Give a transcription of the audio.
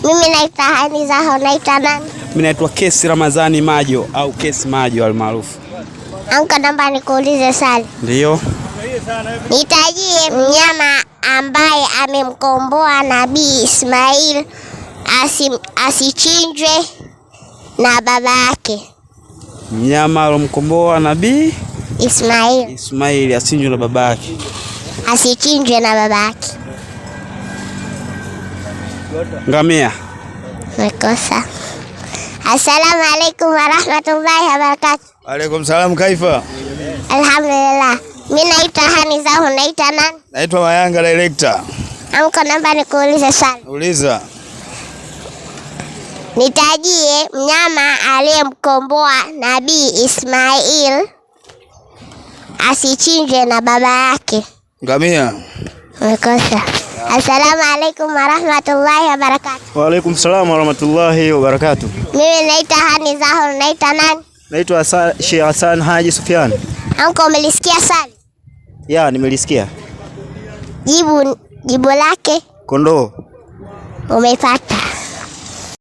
Mimi naitwa Haniza, unaitwa nani? Mimi naitwa Kesi Ramadhani Majo au Kesi Majo almaarufu. Anko, naomba nikuulize swali. Ndio. Nitajie mnyama ambaye amemkomboa Nabii Ismail asichinjwe na baba yake. Mnyama alomkomboa Nabii Ismail asichinjwe na baba yake. Asichinjwe na baba yake. Ngamia. Mekosa. Assalamu alaikum warahmatullahi wabarakatuh. Alaikum salam, kaifa? Alhamdulillah. Mimi naitwa Haniza, unaitwa nani? Naitwa Mayanga director. Anko, naomba nikuulize swali. Uliza. Nitajie mnyama aliyemkomboa Nabii Ismail asichinjwe na baba yake. Ngamia. Mekosa. Assalamu alaikum warahmatullahi wabarakatuh. Wa alaikum salam warahmatullahi wabarakatuh. Mimi naitwa Haniza, unaitwa nani? Naitwa Sheikh Hassan Haji Sufyan. Anko, umelisikia swali? Ya, nimelisikia. Jibu lake? Kondoo. Umepata.